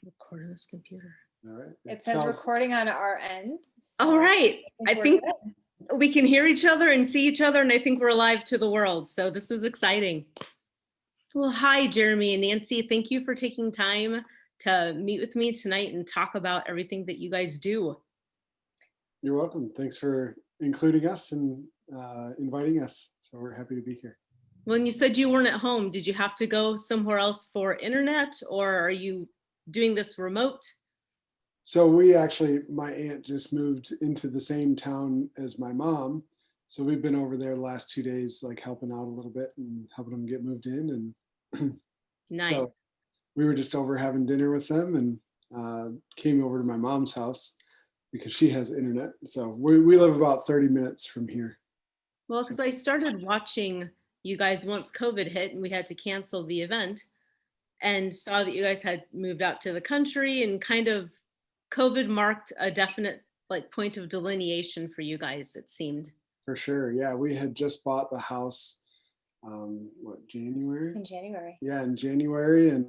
Record on this computer. All right. It says recording on our end. All right. I think good. we can hear each other and see each other, and I think we're live to the world. So this is exciting. Well, hi, Jeremy and Nancy. Thank you for taking time to meet with me tonight and talk about everything that you guys do. You're welcome. Thanks for including us and inviting us. So we're happy to be here. When you said you weren't at home, did you have to go somewhere else for internet, or are you doing this remote? So my aunt just moved into the same town as my mom. So we've been over there the last 2 days, like helping out a little bit and helping them get moved in. And Nice. So we were just over having dinner with them and came over to my mom's house because she has internet. So we live about 30 minutes from here. Well, because I started watching you guys once COVID hit and we had to cancel the event, and saw that you guys had moved out to the country, and kind of COVID marked a definite like point of delineation for you guys, it seemed. For sure. Yeah, we had just bought the house, January? In January. Yeah, in January. And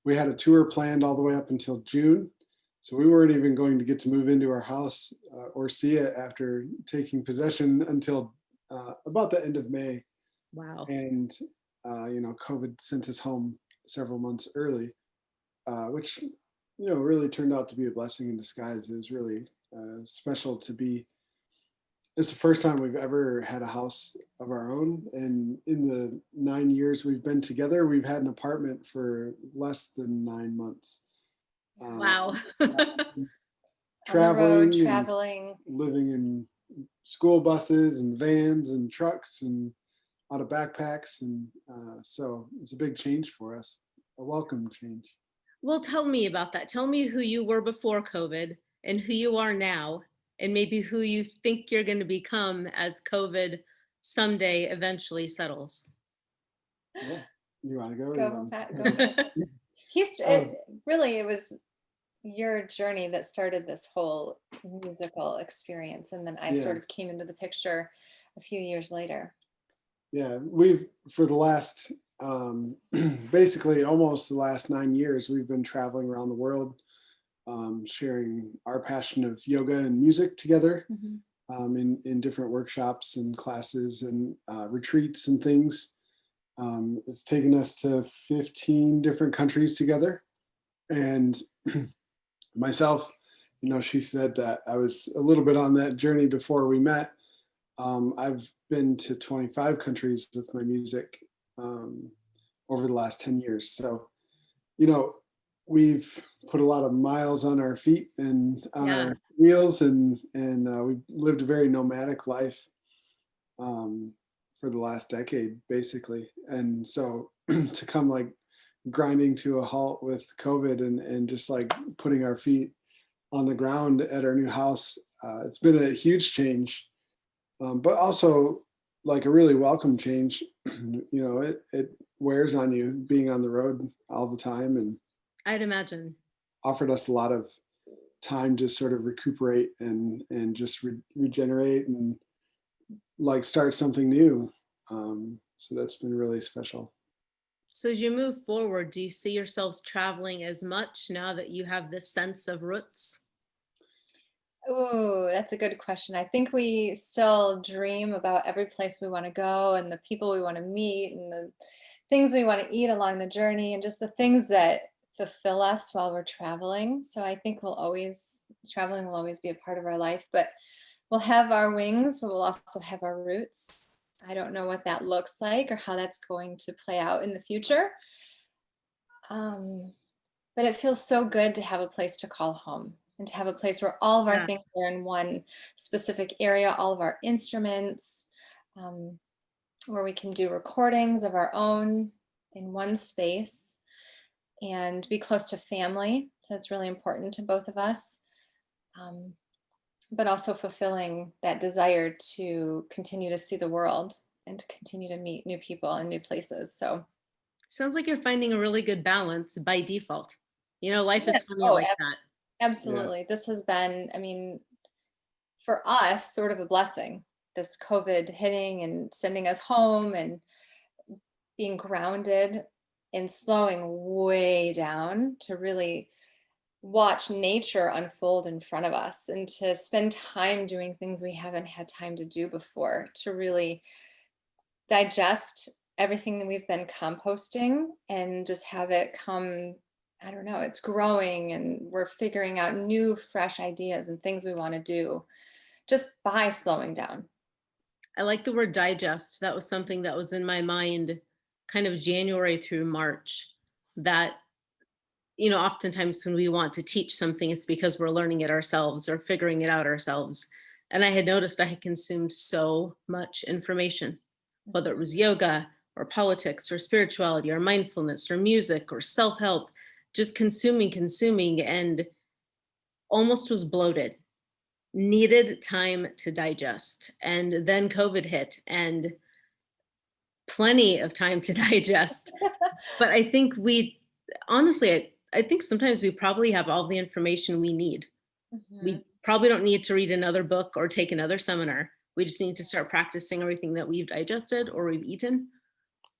we had a tour planned all the way up until June. So we weren't even going to get to move into our house or see it after taking possession until about the end of May. Wow. And, COVID sent us home several months early, which, really turned out to be a blessing in disguise. It was really special to be. It's the first time we've ever had a house of our own. And in the 9 years we've been together, we've had an apartment for less than 9 months. Wow. Traveling, living in school buses and vans and trucks and out of backpacks. And so it's a big change for us, a welcome change. Well, tell me about that. Tell me who you were before COVID and who you are now, and maybe who you think you're going to become as COVID someday eventually settles. Yeah. You want to go? Go. Really, it was your journey that started this whole musical experience, and then I sort of came into the picture a few years later. Yeah, we've, for the last basically almost the last 9 years, we've been traveling around the world, sharing our passion of yoga and music together, in different workshops and classes and retreats and things. It's taken us to 15 different countries together. And myself, she said that I was a little bit on that journey before we met. I've been to 25 countries with my music over the last 10 years. So, we've put a lot of miles on our feet and on our wheels, and we've lived a very nomadic life for the last decade, basically. And so to come like grinding to a halt with COVID and just like putting our feet on the ground at our new house, it's been a huge change. But also like a really welcome change. It wears on you being on the road all the time, and I'd imagine offered us a lot of time to sort of recuperate and just regenerate and like start something new. So that's been really special. So as you move forward, do you see yourselves traveling as much now that you have this sense of roots? Oh, that's a good question. I think we still dream about every place we want to go and the people we want to meet and the things we want to eat along the journey and just the things that fulfill us while we're traveling. So I think traveling will always be a part of our life, but we'll have our wings, but we'll also have our roots. I don't know what that looks like or how that's going to play out in the future. But it feels so good to have a place to call home and to have a place where all of our things are in one specific area, all of our instruments, where we can do recordings of our own in one space and be close to family. So it's really important to both of us, but also fulfilling that desire to continue to see the world and to continue to meet new people and new places. So sounds like you're finding a really good balance by default. Life is funny like that. Absolutely. Yeah. This has been, for us, sort of a blessing, this COVID hitting and sending us home and being grounded and slowing way down to really watch nature unfold in front of us and to spend time doing things we haven't had time to do before, to really digest everything that we've been composting and just have it come. I don't know, it's growing and we're figuring out new, fresh ideas and things we want to do just by slowing down. I like the word digest. That was something that was in my mind kind of January through March, that, oftentimes when we want to teach something, it's because we're learning it ourselves or figuring it out ourselves. And I had noticed I had consumed so much information, whether it was yoga or politics or spirituality or mindfulness or music or self-help, just consuming, and almost was bloated, needed time to digest. And then COVID hit and plenty of time to digest. But I think honestly, I think sometimes we probably have all the information we need. Mhm. We probably don't need to read another book or take another seminar. We just need to start practicing everything that we've digested or we've eaten.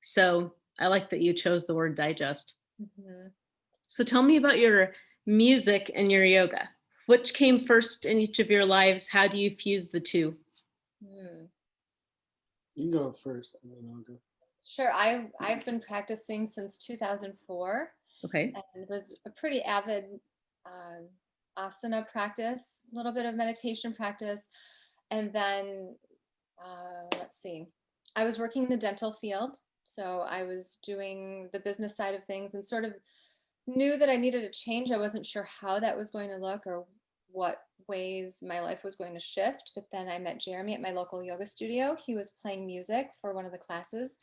So I like that you chose the word digest. Mhm. So tell me about your music and your yoga. Which came first in each of your lives? How do you fuse the two? Mm. You can go first, and then I'll go. Sure. I've been practicing since 2004 Okay. and was a pretty avid um, asana practice, a little bit of meditation practice, and then let's see, I was working in the dental field, so I was doing the business side of things and sort of knew that I needed a change. I wasn't sure how that was going to look or what ways my life was going to shift. But then I met Jeremy at my local yoga studio. He was playing music for one of the classes.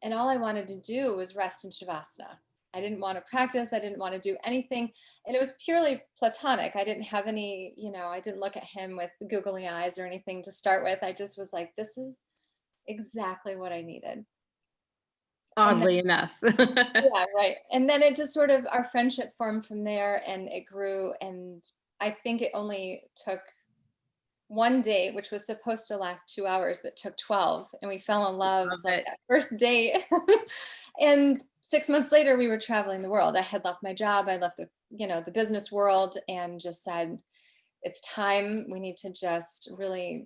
And all I wanted to do was rest in Shavasana. I didn't want to practice. I didn't want to do anything. And it was purely platonic. I didn't have any, I didn't look at him with googly eyes or anything to start with. I just was like, this is exactly what I needed. And Oddly enough. yeah, right. And then it just sort of, our friendship formed from there and it grew. And I think it only took one date, which was supposed to last 2 hours, but took 12. And we fell in love Love like it. that first date. And 6 months later, we were traveling the world. I had left my job. I left the business world and just said, it's time. We need to just really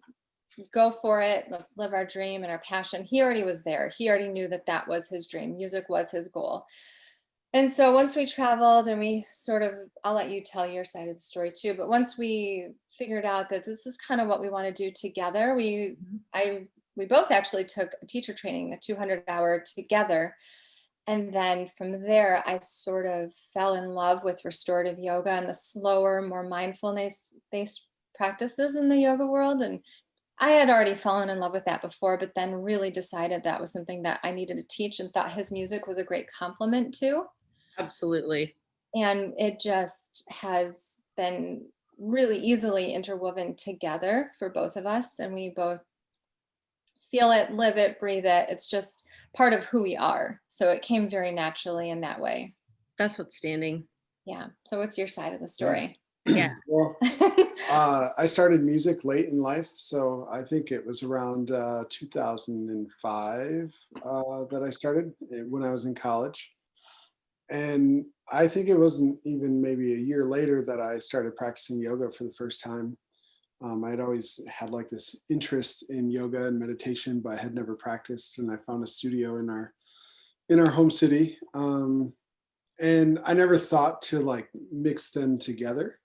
go for it. Let's live our dream and our passion. He already was there. He already knew that that was his dream. Music was his goal. And so once we traveled and we sort of, I'll let you tell your side of the story too, but once we figured out that this is kind of what we want to do together, we both actually took a teacher training, a 200-hour together. And then from there, I sort of fell in love with restorative yoga and the slower, more mindfulness based practices in the yoga world. And I had already fallen in love with that before, but then really decided that was something that I needed to teach and thought his music was a great complement to. Absolutely. And it just has been really easily interwoven together for both of us. And we both feel it, live it, breathe it. It's just part of who we are. So it came very naturally in that way. That's outstanding. Yeah. So what's your side of the Yeah. story? Yeah. Well, I started music late in life, so I think it was around 2005 that I started when I was in college. And I think it wasn't even maybe a year later that I started practicing yoga for the first time. I had always had like this interest in yoga and meditation, but I had never practiced. And I found a studio in our home city, and I never thought to like mix them together.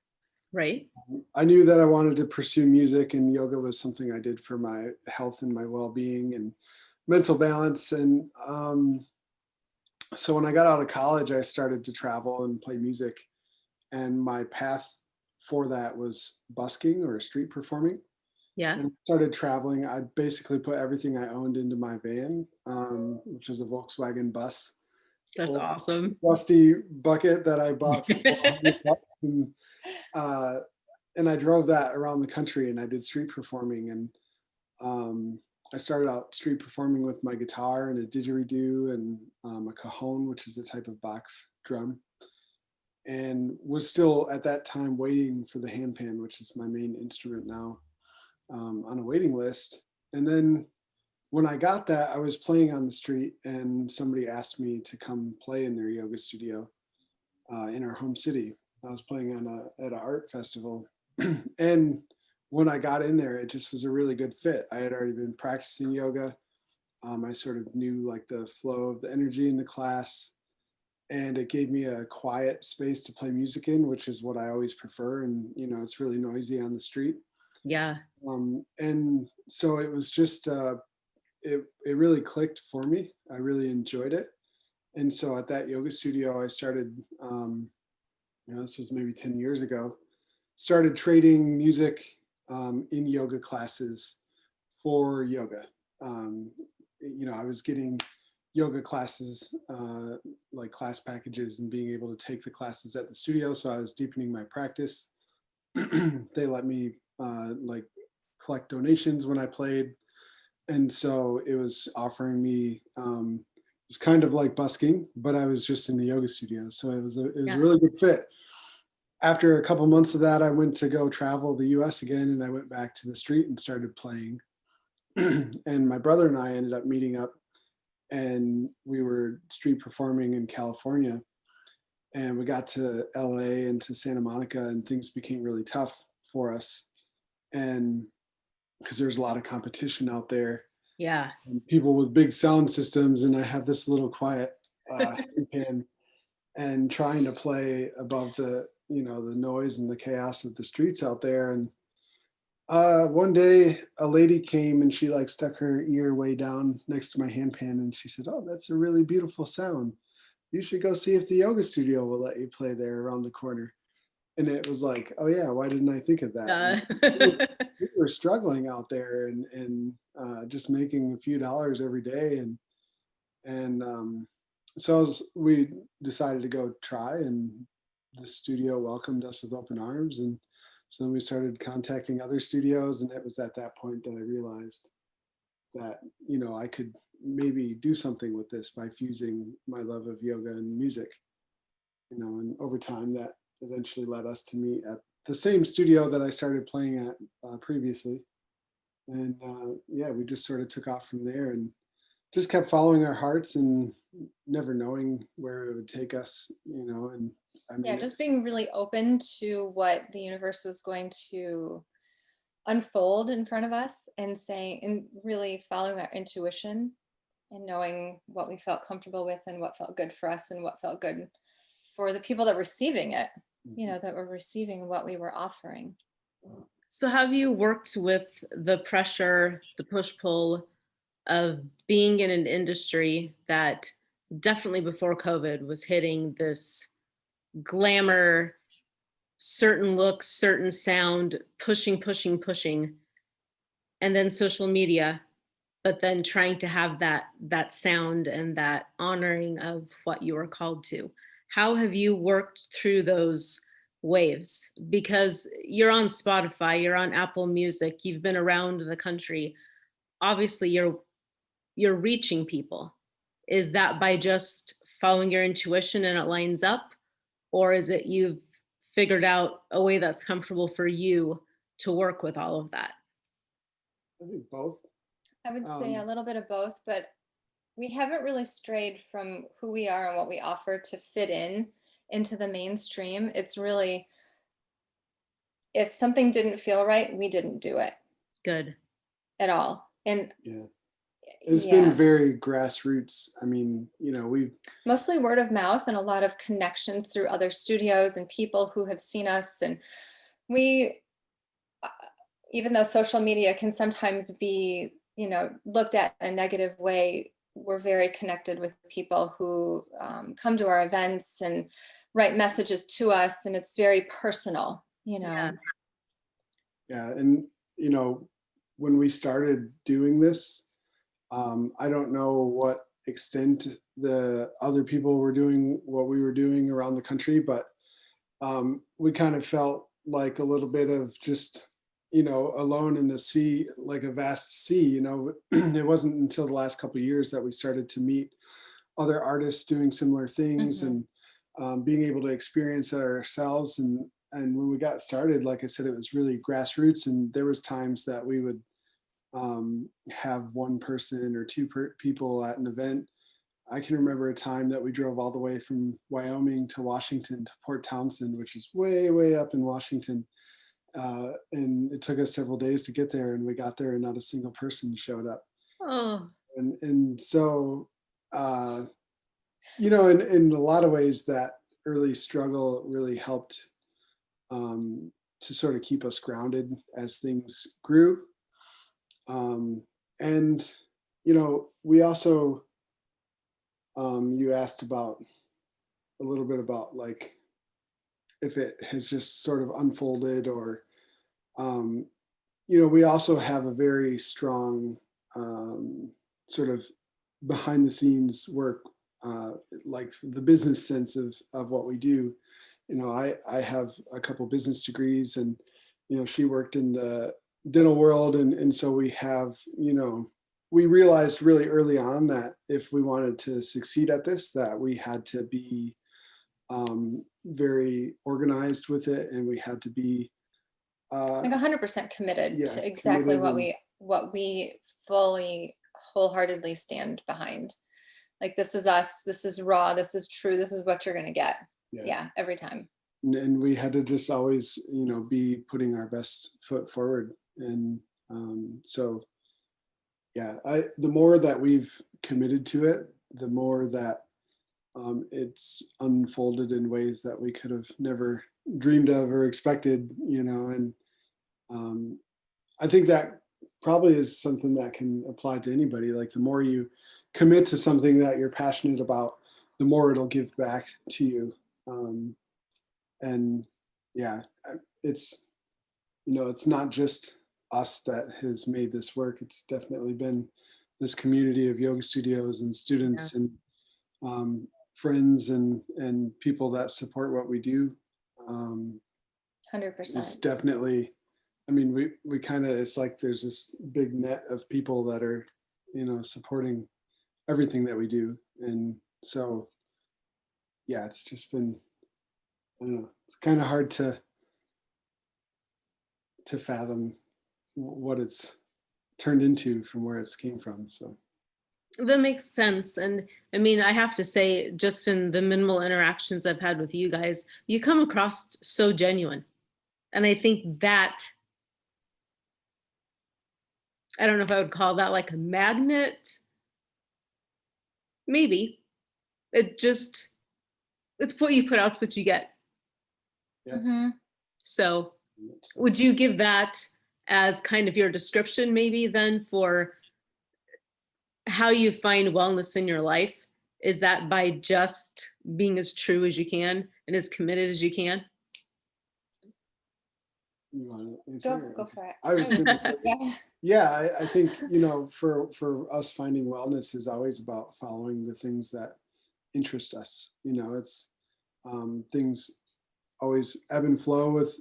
Right. I knew that I wanted to pursue music, and yoga was something I did for my health and my well-being and mental balance. And so when I got out of college, I started to travel and play music. And my path for that was busking or street performing. Yeah. And I started traveling. I basically put everything I owned into my van, which was a Volkswagen bus, That's old awesome. rusty bucket that I bought for $400. Uh, and I drove that around the country and I did street performing. And I started out street performing with my guitar and a didgeridoo and a cajon, which is a type of box drum, and was still at that time waiting for the handpan, which is my main instrument now, on a waiting list. And then when I got that, I was playing on the street and somebody asked me to come play in their yoga studio in our home city. I was playing at an art festival, and when I got in there, it just was a really good fit. I had already been practicing yoga. I sort of knew like the flow of the energy in the class, and it gave me a quiet space to play music in, which is what I always prefer. And it's really noisy on the street. Yeah. And so it was just it really clicked for me. I really enjoyed it. And so at that yoga studio, I started. This was maybe 10 years ago. Started trading music in yoga classes for yoga. Um, I was getting yoga classes, like class packages, and being able to take the classes at the studio. So I was deepening my practice. They let me like collect donations when I played, and so it was offering me. It was kind of like busking, but I was just in the yoga studio, so it was a Yeah. really good fit. After a couple months of that, I went to go travel the US again, and I went back to the street and started playing. And my brother and I ended up meeting up, and we were street performing in California. And we got to LA and to Santa Monica, and things became really tough for us. And because there's a lot of competition out there, Yeah. and people with big sound systems, and I have this little quiet handpan, and trying to play above the noise and the chaos of the streets out there. And one day a lady came, and she like stuck her ear way down next to my handpan, and she said, "Oh, that's a really beautiful sound. You should go see if the yoga studio will let you play there around the corner." And it was like, oh yeah, why didn't I think of that? Uh, We were struggling out there, and just making a few dollars every day. And so we decided to go try, and the studio welcomed us with open arms. And so then we started contacting other studios, and it was at that point that I realized that I could maybe do something with this by fusing my love of yoga and music. And over time that eventually led us to meet at the same studio that I started playing at previously. And yeah, we just sort of took off from there, and just kept following our hearts and never knowing where it would take us. And I Yeah, mean, just being really open to what the universe was going to unfold in front of us, and saying, and really following our intuition and knowing what we felt comfortable with and what felt good for us and what felt good for the people that were receiving it, that were receiving what we were offering. so have you worked with the pressure, the push-pull of being in an industry that definitely before COVID was hitting this glamour, certain looks, certain sound, pushing, pushing, pushing, and then social media, but then trying to have that sound and that honoring of what you are called to. How have you worked through those waves? Because you're on Spotify, you're on Apple Music, you've been around the country. Obviously, you're reaching people. Is that by just following your intuition and it lines up? Or is it you've figured out a way that's comfortable for you to work with all of that? I think both. I would say a Um, little bit of both, but we haven't really strayed from who we are and what we offer to fit in into the mainstream. It's really, if something didn't feel right, we didn't do it Good. at all. And yeah, it's been yeah, very grassroots. I mean, we mostly word of mouth and a lot of connections through other studios and people who have seen us. And we, uh, even though social media can sometimes be, looked at in a negative way, we're very connected with people who come to our events and write messages to us, and it's very personal. Yeah. yeah, and when we started doing this, I don't know what extent the other people were doing what we were doing around the country, but we kind of felt like a little bit of just, alone in the sea, like a vast sea. It wasn't until the last couple of years that we started to meet other artists doing similar things, Hmm. and being able to experience it ourselves. And when we got started, like I said, it was really grassroots, and there was times that we would have one person or two people at an event, I can remember a time that we drove all the way from Wyoming to Washington to Port Townsend, which is way, way up in Washington. And it took us several days to get there, and we got there and not a single person showed up. Oh, And so, you know, in a lot of ways, that early struggle really helped to sort of keep us grounded as things grew. And, you know, we also, you asked about a little bit about like if it has just sort of unfolded or, you know, we also have a very strong sort of behind the scenes work, like the business sense of what we do. You know, I have a couple business degrees, and you know, she worked in the dental world, and so we have, you know, we realized really early on that if we wanted to succeed at this, that we had to be very organized with it, and we had to be Like 100% committed yeah, to exactly committed and what we fully wholeheartedly stand behind. Like, this is us, this is raw, this is true, this is what you're gonna get. yeah. Yeah, every time. And we had to just always, you know, be putting our best foot forward. And so, yeah, the more that we've committed to it, the more that it's unfolded in ways that we could have never dreamed of or expected, you know. And I think that probably is something that can apply to anybody. Like the more you commit to something that you're passionate about, the more it'll give back to you. And yeah, it's, you know, it's not just us that has made this work. It's definitely been this community of yoga studios and yeah. students and friends and people that support what we do. It's 100%. definitely, I mean, we kind of, it's like there's this big net of people that are, you know, supporting everything that we do. And so, yeah, it's just been, I don't know, it's kind of hard to fathom what it's turned into from where it's came from. So That makes sense. And I mean, I have to say, just in the minimal interactions I've had with you guys, you come across so genuine. And I think that, I don't know if I would call that like a magnet. Maybe. It just, it's what you put out, it's what you get. yeah. Mm-hmm. So would you give that as kind of your description maybe then for how you find wellness in your life? Is that by just being as true as you can and as committed as you can? You want to answer? Go for it. I was going to say, Yeah. yeah, I think, you know, for us, finding wellness is always about following the things that interest us. You know, it's things always ebb and flow with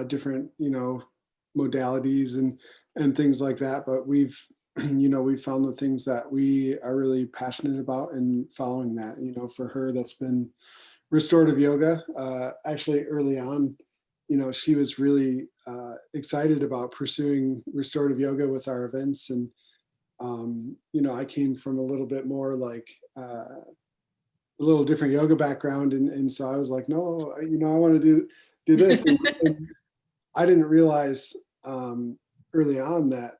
different, you know, modalities and things like that. But we've, you know, we found the things that we are really passionate about and following that. You know, for her, that's been restorative yoga. Actually, early on, you know, she was really excited about pursuing restorative yoga with our events. And, you know, I came from a little bit more like a little different yoga background. And so I was like, no, you know, I want to do this. And I didn't realize early on that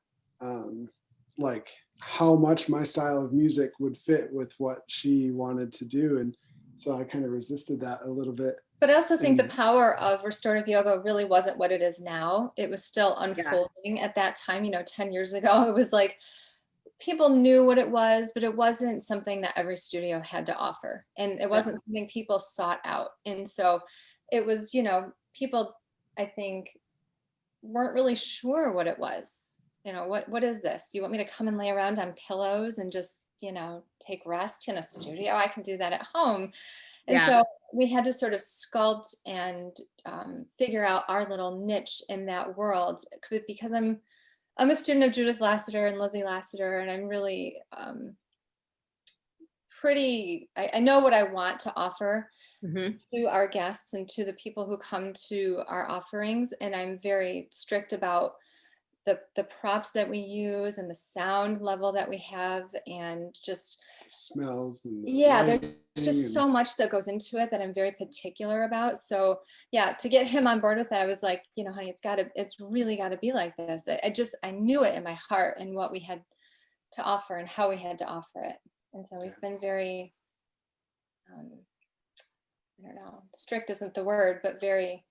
like how much my style of music would fit with what she wanted to do. And so I kind of resisted that a little bit. But I also think the And power of restorative yoga really wasn't what it is now. It was still Yeah. unfolding at that time, you know, 10 years ago. It was like people knew what it was, but it wasn't something that every studio had to offer. And it wasn't something people sought out. And so it was, you know, people, I think, weren't really sure what it was. You know, what is this? You want me to come and lay around on pillows and just, you know, take rest in a studio? I can do that at home. And Yeah. so we had to sort of sculpt and figure out our little niche in that world, because I'm a student of Judith Lassiter and Lizzie Lassiter, and I'm really I know what I want to offer Mhm. to our guests and to the people who come to our offerings. And I'm very strict about the props that we use and the sound level that we have, and just, Smells and the yeah, there's lighting just and so much that goes into it that I'm very particular about. So yeah, to get him on board with that, I was like, honey, it's really gotta be like this. I knew it in my heart and what we had to offer and how we had to offer it. And so we've been very, um, I don't know, strict isn't the word, but very,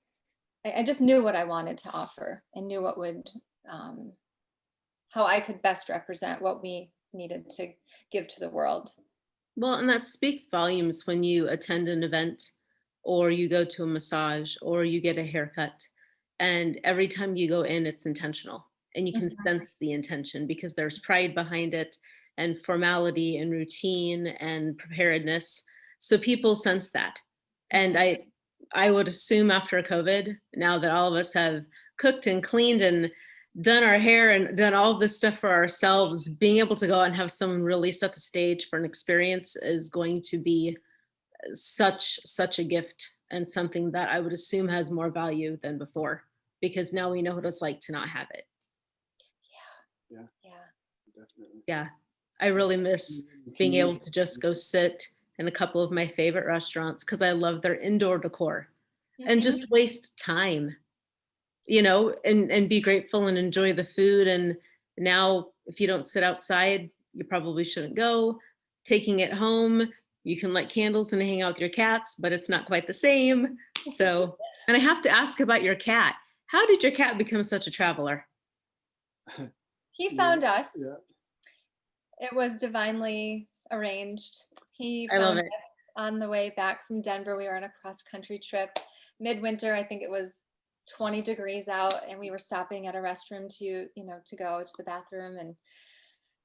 I just knew what I wanted to offer and knew what would, um, how I could best represent what we needed to give to the world. Well, and that speaks volumes when you attend an event or you go to a massage or you get a haircut. And every time you go in, it's intentional and you can Mhm. sense the intention because there's pride behind it and formality and routine and preparedness. So people sense that. And Mhm. I would assume after COVID, now that all of us have cooked and cleaned and done our hair and done all of this stuff for ourselves, being able to go out and have someone really set the stage for an experience is going to be such a gift and something that I would assume has more value than before because now we know what it's like to not have it. yeah, Yeah. definitely. Yeah, I really miss being able to just go sit in a couple of my favorite restaurants because I love their indoor decor and Mhm. just waste time, and be grateful and enjoy the food. And now, if you don't sit outside, you probably shouldn't go. Taking it home, you can light candles and hang out with your cats, but it's not quite the same. So, and I have to ask about your cat. How did your cat become such a traveler? He Yeah, found us. yeah. It was divinely arranged. He I love found it. us on the way back from Denver. We were on a cross country trip midwinter. I think it was 20 degrees out, and we were stopping at a restroom to go to the bathroom. And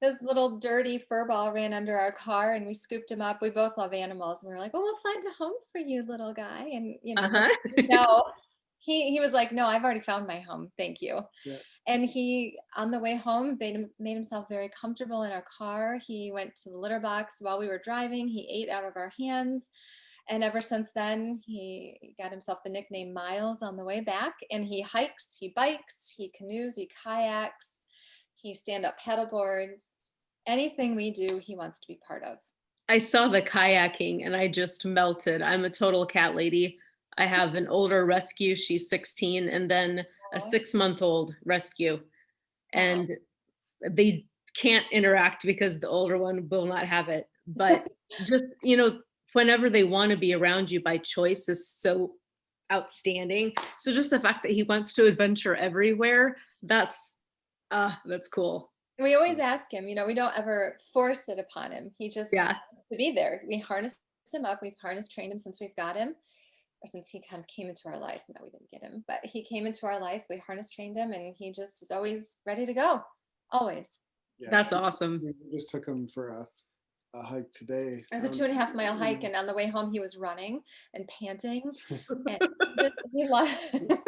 this little dirty fur ball ran under our car, and we scooped him up. We both love animals, and we were like, "Oh, we'll find a home for you, little guy." And Uh-huh. no, he was like, "No, I've already found my home. Thank you." Yeah. And he, on the way home, made himself very comfortable in our car. He went to the litter box while we were driving. He ate out of our hands. And ever since then, he got himself the nickname Miles on the way back. And he hikes, he bikes, he canoes, he kayaks, he stand-up paddleboards. Anything we do, he wants to be part of. I saw the kayaking and I just melted. I'm a total cat lady. I have an older rescue, she's 16, and then a Aw. 6-month-old rescue. Aw. And they can't interact because the older one will not have it. But just, whenever they want to be around you by choice is so outstanding. So just the fact that he wants to adventure everywhere, that's cool. We always ask him, we don't ever force it upon him. He just Yeah. wants to be there. We harness him up. We've harness trained him since we've got him, or since he kind of came into our life. No, we didn't get him, but he came into our life. We harness trained him, and he just is always ready to go. Always. Yeah, That's awesome. we just took him for a hike today. It was a 2.5 mile hike, and on the way home, he was running and panting. And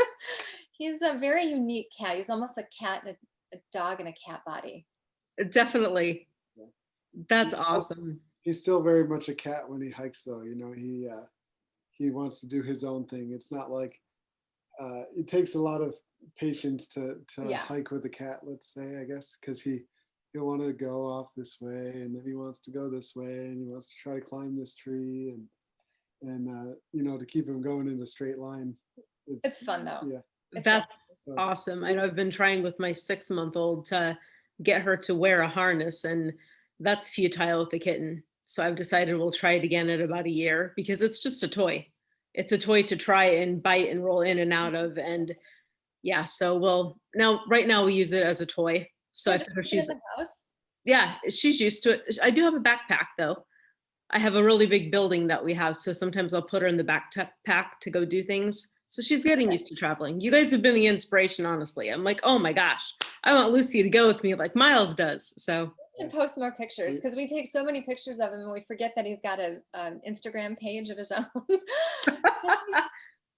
he's a very unique cat. He's almost a cat and a dog in a cat body. Definitely. Yeah. That's He's awesome. He's still very much a cat when he hikes, though. He wants to do his own thing. It's not like it takes a lot of patience to Yeah. hike with a cat. Let's say, I guess, because he'll want to go off this way, and then he wants to go this way, and he wants to try to climb this tree, and to keep him going in a straight line. It's fun though. Yeah. It's That's fun. awesome. I know I've been trying with my 6-month-old to get her to wear a harness, and that's futile with the kitten. So I've decided we'll try it again at about a year because it's just a toy. It's a toy to try and bite and roll in and out of. And yeah, so right now we use it as a toy. So I Just figure keep it in the house. yeah, she's used to it. I do have a backpack though. I have a really big building that we have. So sometimes I'll put her in the backpack to go do things. So she's getting used to traveling. You guys have been the inspiration, honestly. I'm like, oh my gosh, I want Lucy to go with me like Miles does. So To post more pictures, because we take so many pictures of him and we forget that he's got an Instagram page of his own.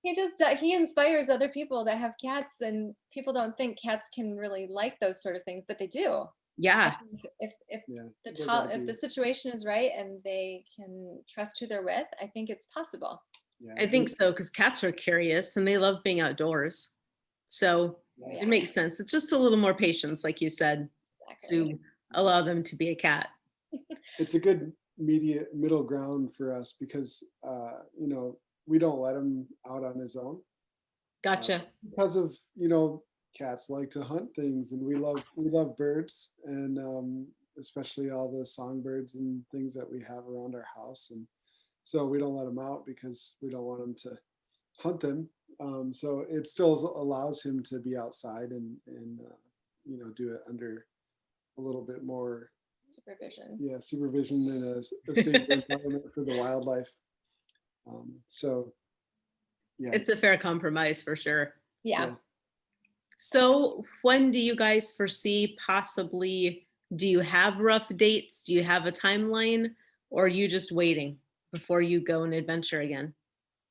He inspires other people that have cats, and people don't think cats can really like those sort of things, but they do. yeah, If Yeah. if the situation is right and they can trust who they're with, I think it's possible. Yeah. I think so because cats are curious and they love being outdoors. So It makes sense. It's just a little more patience, like you said, Exactly. to allow them to be a cat. It's a good middle ground for us because, you know, we don't let him out on his own. Gotcha. Because of, you know, cats like to hunt things, and we love birds, and especially all the songbirds and things that we have around our house, and so we don't let them out because we don't want them to hunt them. So it still allows him to be outside and you know, do it under a little bit more Supervision. supervision and a safer environment for the wildlife. So yeah. It's a fair compromise for sure. Yeah. So when do you guys foresee possibly, do you have rough dates? Do you have a timeline? Or are you just waiting before you go and adventure again?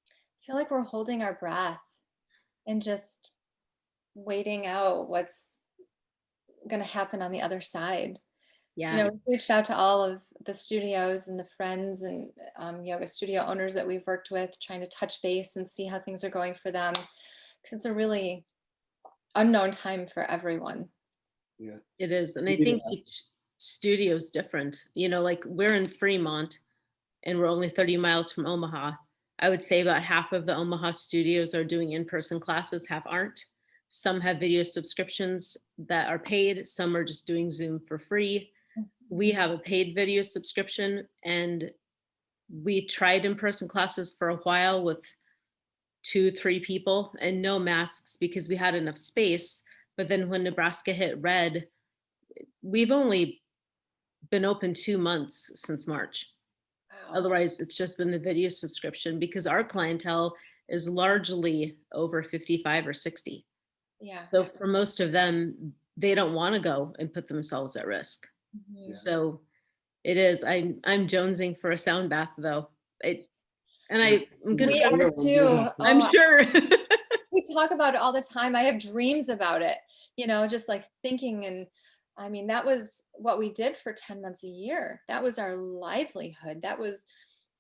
I feel like we're holding our breath and just waiting out what's going to happen on the other side. You Yeah, know, we've reached out to all of the studios and the friends and yoga studio owners that we've worked with, trying to touch base and see how things are going for them. Because it's a really unknown time for everyone. Yeah. it is. And I think each studio is different. You know, like we're in Fremont and we're only 30 miles from Omaha. I would say about half of the Omaha studios are doing in-person classes, half aren't. Some have video subscriptions that are paid, some are just doing Zoom for free. We have a paid video subscription, and we tried in-person classes for a while with 2, 3 people and no masks because we had enough space. But then when Nebraska hit red, we've only been open 2 months since March. Wow. Otherwise, it's just been the video subscription because our clientele is largely over 55 or 60. Yeah. So for most of them, they don't want to go and put themselves at risk. Mhm. So it is. I'm jonesing for a sound bath though. I'm gonna. We are too. I'm Oh, sure. we talk about it all the time. I have dreams about it, you know, just like thinking. And I mean, that was what we did for 10 months a year. That was our livelihood. That was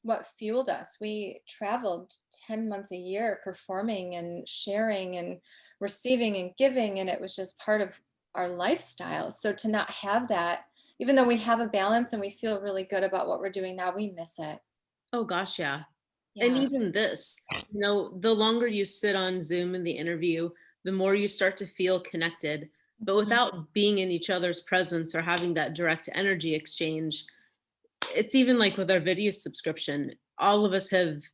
what fueled us. We traveled 10 months a year performing and sharing and receiving and giving. And it was just part of our lifestyle. So to not have that, even though we have a balance and we feel really good about what we're doing now, we miss it. Oh gosh, yeah. And Yeah. even this, you know, the longer you sit on Zoom in the interview, the more you start to feel connected, but Mhm. without being in each other's presence or having that direct energy exchange. It's even like with our video subscription, all of us have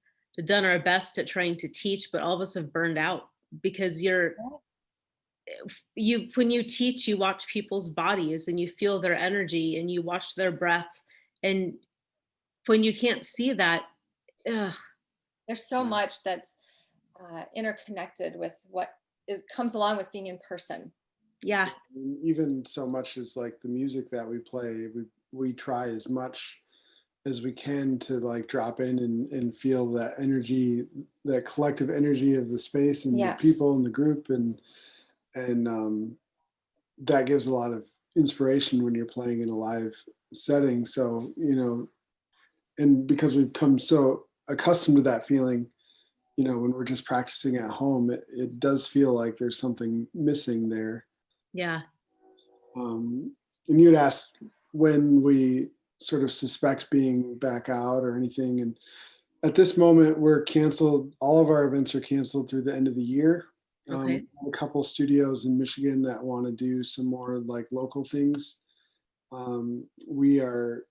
done our best at trying to teach, but all of us have burned out because when you teach, you watch people's bodies and you feel their energy and you watch their breath. And when you can't see that, ugh, There's so much that's interconnected with what comes along with being in person. yeah, Even so much as like the music that we play, we try as much as we can to like drop in and feel that energy, that collective energy of the space and the Yes. people in the group, and that gives a lot of inspiration when you're playing in a live setting. So, you know, and because we've come so accustomed to that feeling, you know, when we're just practicing at home, it does feel like there's something missing there. yeah. And you'd asked when we sort of suspect being back out or anything. And at this moment, we're canceled. All of our events are canceled through the end of the year. Okay. A couple studios in Michigan that want to do some more like local things. We are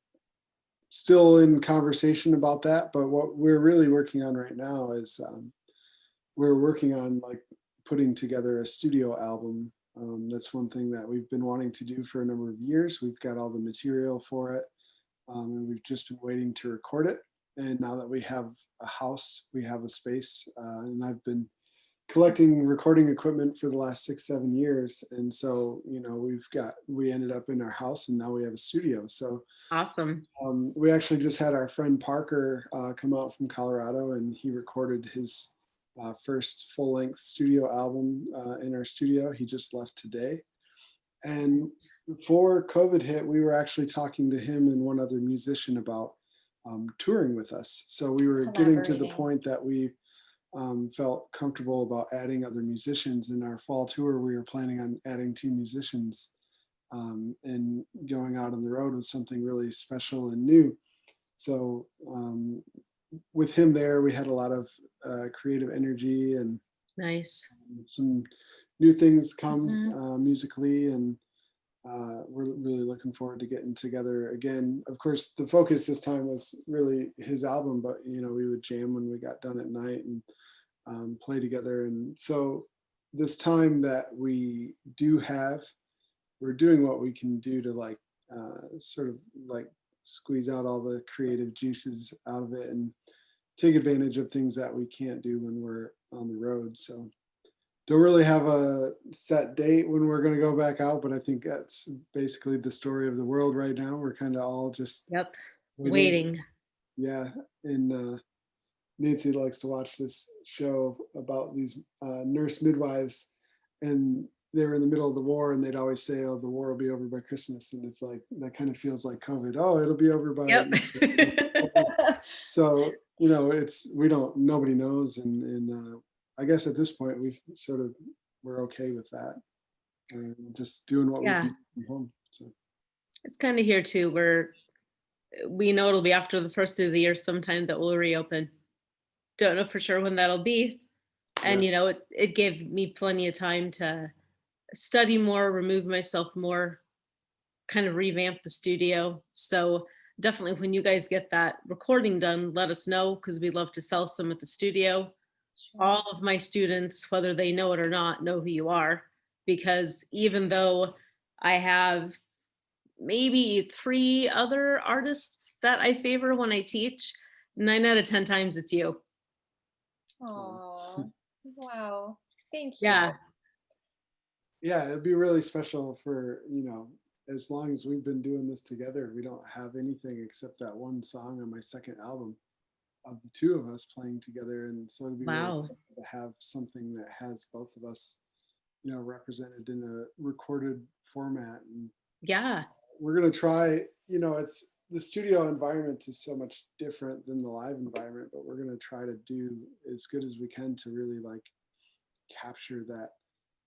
still in conversation about that, but what we're really working on right now is we're working on like putting together a studio album. That's one thing that we've been wanting to do for a number of years. We've got all the material for it, and we've just been waiting to record it. And now that we have a house, we have a space, and I've been collecting recording equipment for the last 6, 7 years. And so, you know, we ended up in our house and now we have a studio. So Awesome. we actually just had our friend Parker come out from Colorado, and he recorded his first full-length studio album in our studio. He just left today. And before COVID hit, we were actually talking to him and one other musician about touring with us. So we were getting to the Collaborating. point that we felt comfortable about adding other musicians. In our fall tour, we were planning on adding 2 musicians, and going out on the road with something really special and new. So with him there, we had a lot of creative energy and Nice. some new things come Mhm. musically, and we're really looking forward to getting together again. Of course, the focus this time was really his album, but we would jam when we got done at night and play together. And so this time that we do have, we're doing what we can do to like sort of like squeeze out all the creative juices out of it and take advantage of things that we can't do when we're on the road. So don't really have a set date when we're going to go back out, but I think that's basically the story of the world right now. We're kind of all just Yep. waiting. Waiting. Yeah. And Nancy likes to watch this show about these nurse midwives, and they were in the middle of the war, and they'd always say, "Oh, the war will be over by Christmas," and it's like that kind of feels like COVID. Oh, it'll be over by. Yep. So it's nobody knows, and I guess at this point we're okay with that, and just doing what we Yeah, can from home. So it's kind of here too, where we know it'll be after the first of the year sometime that we'll reopen. Don't know for sure when that'll be. yeah, And it gave me plenty of time to study more, remove myself more, kind of revamp the studio. So definitely when you guys get that recording done, let us know because we'd love to sell some at the studio. Sure. All of my students, whether they know it or not, know who you are, because even though I have maybe 3 other artists that I favor when I teach, 9 out of 10 times it's you. Oh, wow. Thank you. Yeah. yeah, it'd be really special for as long as we've been doing this together, we don't have anything except that one song on my second album of the two of us playing together, and so it'd be really Wow. cool to have something that has both of us represented in a recorded format. And Yeah. we're going to try, it's the studio environment is so much different than the live environment, but we're going to try to do as good as we can to really like capture that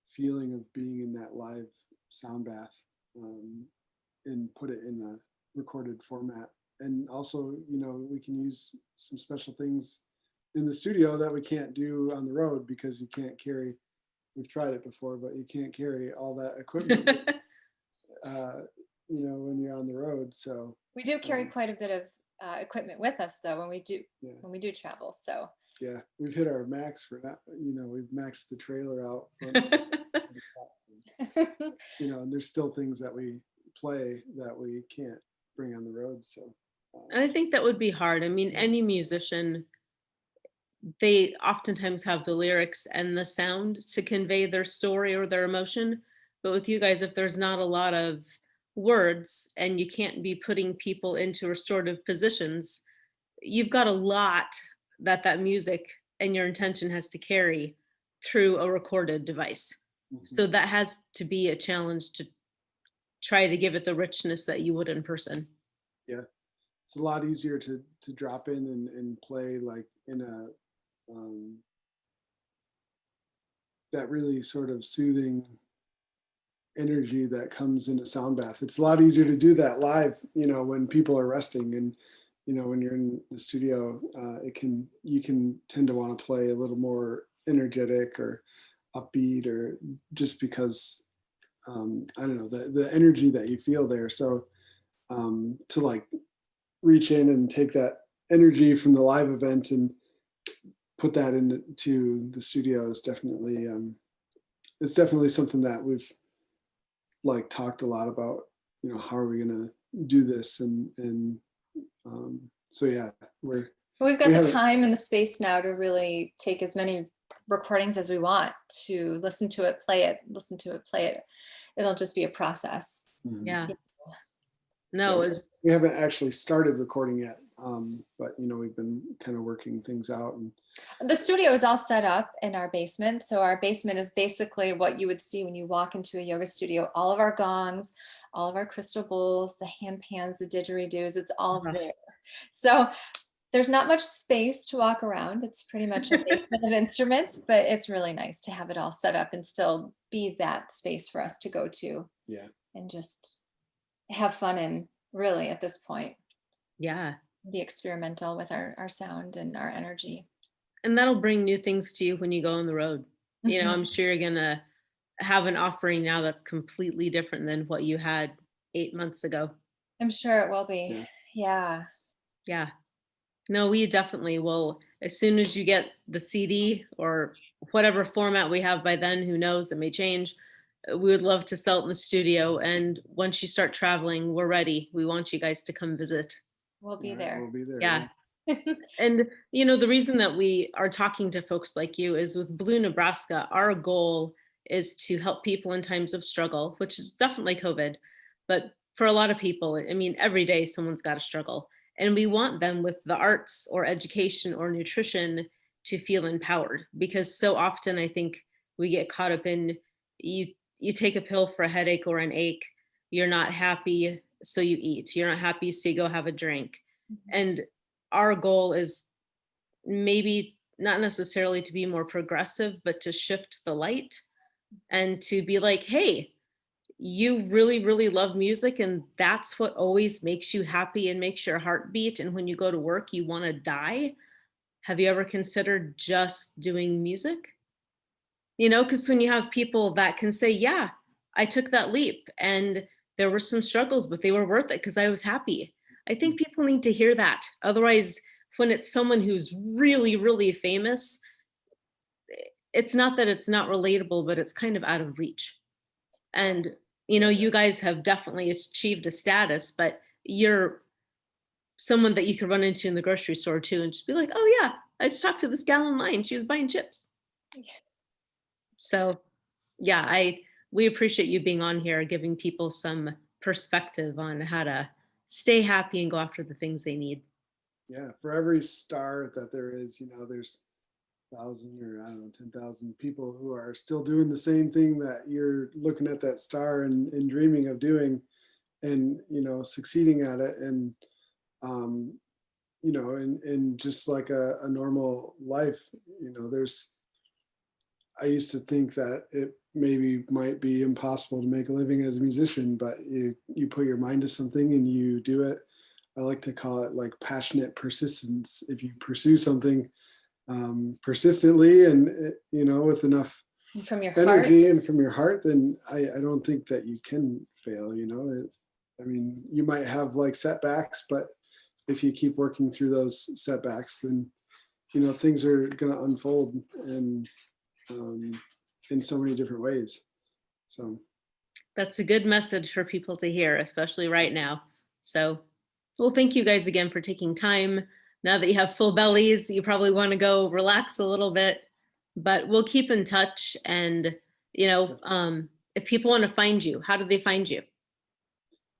feeling of being in that live sound bath, and put it in a recorded format. And also, we can use some special things in the studio that we can't do on the road, because you can't carry, we've tried it before, but you can't carry all that equipment, uh, when you're on the road. So We do carry um, quite a bit of equipment with us though yeah, when we do travel. So yeah, we've hit our max for that. We've maxed the trailer out. And there's still things that we play that we can't bring on the road. So And I think that would be hard. I mean, any musician, they oftentimes have the lyrics and the sound to convey their story or their emotion. But with you guys, if there's not a lot of words and you can't be putting people into restorative positions, you've got a lot that music and your intention has to carry through a recorded device. mhm. So that has to be a challenge to try to give it the richness that you would in person. Yeah, it's a lot easier to drop in and play like in a that really sort of soothing energy that comes in a sound bath. It's a lot easier to do that live, when people are resting, and when you're in the studio, you can tend to want to play a little more energetic or upbeat, or just because I don't know, the energy that you feel there. So to like reach in and take that energy from the live event and put that into the studio is definitely it's definitely something that we've like talked a lot about. How are we going to do this, and so yeah, But we've got we the haven't. time and the space now to really take as many recordings as we want, to listen to it, play it, listen to it, play it. It'll just be a process. Yeah. Yeah, No, it's we haven't actually started recording yet, but we've been kind of working things out. And The studio is all set up in our basement. So our basement is basically what you would see when you walk into a yoga studio. All of our gongs, all of our crystal bowls, the hand pans, the didgeridoos, it's all uh, there. So There's not much space to walk around. It's pretty much a basement of instruments, but it's really nice to have it all set up and still be that space for us to go to Yeah. and just have fun in, really, at this point, Yeah. be experimental with our sound and our energy. And that'll bring new things to you when you go on the road. Mhm. I'm sure you're gonna have an offering now that's completely different than what you had 8 months ago. I'm sure it will be. Yeah. Yeah. Yeah. No, we definitely will. As soon as you get the CD or whatever format we have by then, who knows, it may change. We would love to sell it in the studio. And once you start traveling, we're ready. We want you guys to come visit. We'll All be right, we'll there. be there. Yeah. Yeah. And the reason that we are talking to folks like you is with Blue Nebraska, our goal is to help people in times of struggle, which is definitely COVID. But for a lot of people, I mean, every day someone's got to struggle. And we want them with the arts or education or nutrition to feel empowered, because so often I think we get caught up in you take a pill for a headache or an ache, you're not happy, so you eat. You're not happy, so you go have a drink. Mhm. And our goal is maybe not necessarily to be more progressive, but to shift the light and to be like, hey, you really, really love music, and that's what always makes you happy and makes your heart beat. And when you go to work, you want to die. Have you ever considered just doing music? Because when you have people that can say, yeah, I took that leap and there were some struggles, but they were worth it because I was happy. I think people need to hear that. Otherwise, when it's someone who's really, really famous, it's not that it's not relatable, but it's kind of out of reach. And, you guys have definitely achieved a status, but you're someone that you could run into in the grocery store too and just be like, oh, yeah, I just talked to this gal in line. She was buying chips. So yeah, we appreciate you being on here, giving people some perspective on how to stay happy and go after the things they need. Yeah. For every star that there is, there's 1,000 or I don't know, 10,000 people who are still doing the same thing that you're looking at that star and dreaming of doing, and succeeding at it, and um and just like a normal life. There's I used to think that it maybe might be impossible to make a living as a musician, but you put your mind to something and you do it. I like to call it like passionate persistence. If you pursue something persistently and with enough And from your heart. energy and from your heart, then I don't think that you can fail. I mean, you might have like setbacks, but if you keep working through those setbacks, then things are going to unfold, and um, in so many different ways. So That's a good message for people to hear, especially right now. So, well, thank you guys again for taking time. Now that you have full bellies, you probably want to go relax a little bit, but we'll keep in touch. And, if people want to find you, how do they find you?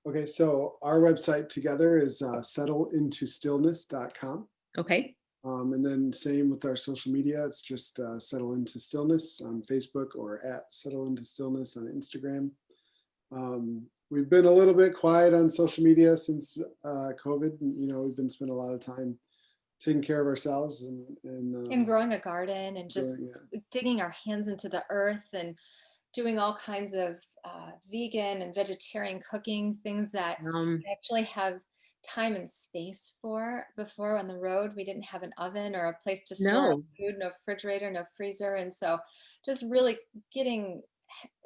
okay, so our website together is settleintostillness.com. Okay. And then same with our social media. It's just Settle Into Stillness on Facebook, or at Settle Into Stillness on Instagram. We've been a little bit quiet on social media since COVID. We've been spending a lot of time taking care of ourselves And growing a garden and just yeah. digging our hands into the earth and doing all kinds of vegan and vegetarian cooking, things that Um, I actually have time and space for. Before on the road, we didn't have an oven or a place to store our no, food, no refrigerator, no freezer. And so just really getting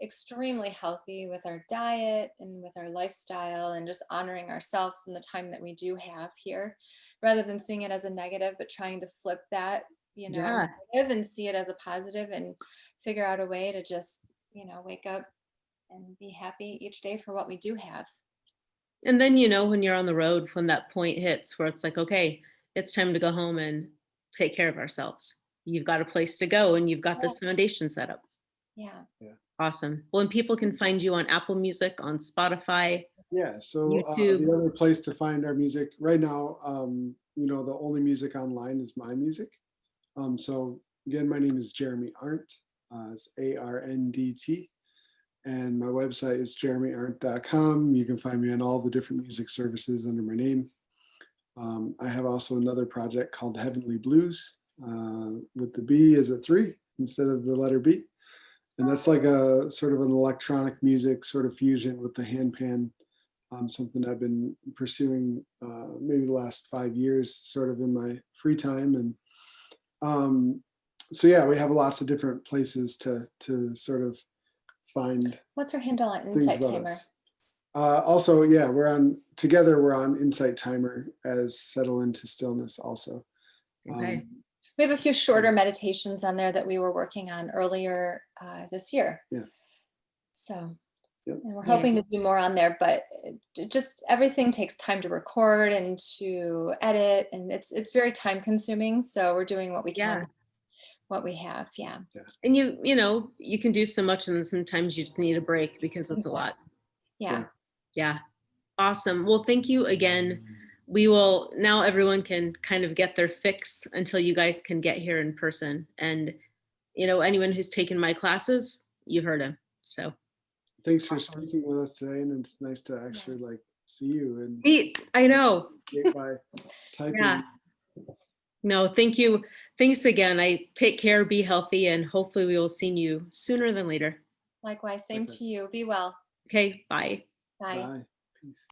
extremely healthy with our diet and with our lifestyle, and just honoring ourselves and the time that we do have here, rather than seeing it as a negative, but trying to flip that, yeah. negative, and see it as a positive, and figure out a way to just, wake up and be happy each day for what we do have. And then, when you're on the road, when that point hits where it's like, okay, it's time to go home and take care of ourselves. You've got a place to go and you've got Yeah. this foundation set up. Yeah. Awesome. Well, and people can find you on Apple Music, on Spotify, Yeah. So YouTube. the other place to find our music right now, the only music online is my music. So again, my name is Jeremy Arndt. It's ARNDT. And my website is jeremyarndt.com. You can find me on all the different music services under my name. I have also another project called Heavenly Blues, with the B as a 3 instead of the letter B. And that's like a sort of an electronic music sort of fusion with the handpan, something I've been pursuing maybe the last 5 years, sort of in my free time. And so yeah, we have lots of different places to sort of find What's your handle on things Insight about Timer? us. Also, yeah, we're on Insight Timer as Settle into Stillness also. Okay. We have a few shorter meditations on there that we were working on earlier this year. Yeah. So, Yep. and we're hoping to do more on there, but just everything takes time to record and to edit, and it's very time consuming. So we're doing what we can, Yeah. what we have. Yeah. And you know, you can do so much and then sometimes you just need a break because it's a lot. Yeah. Yeah. Awesome. Well, thank you again. We will, now everyone can kind of get their fix until you guys can get here in person. And, you know, anyone who's taken my classes, you heard him. So Thanks for speaking with us today, and it's nice to actually like see you and I know. get by typing. Yeah. No, thank you. Thanks again. I take care, be healthy, and hopefully we will see you sooner than later. Likewise. Same Likewise. to you. Be well. Okay. Bye. Bye. Bye. Peace.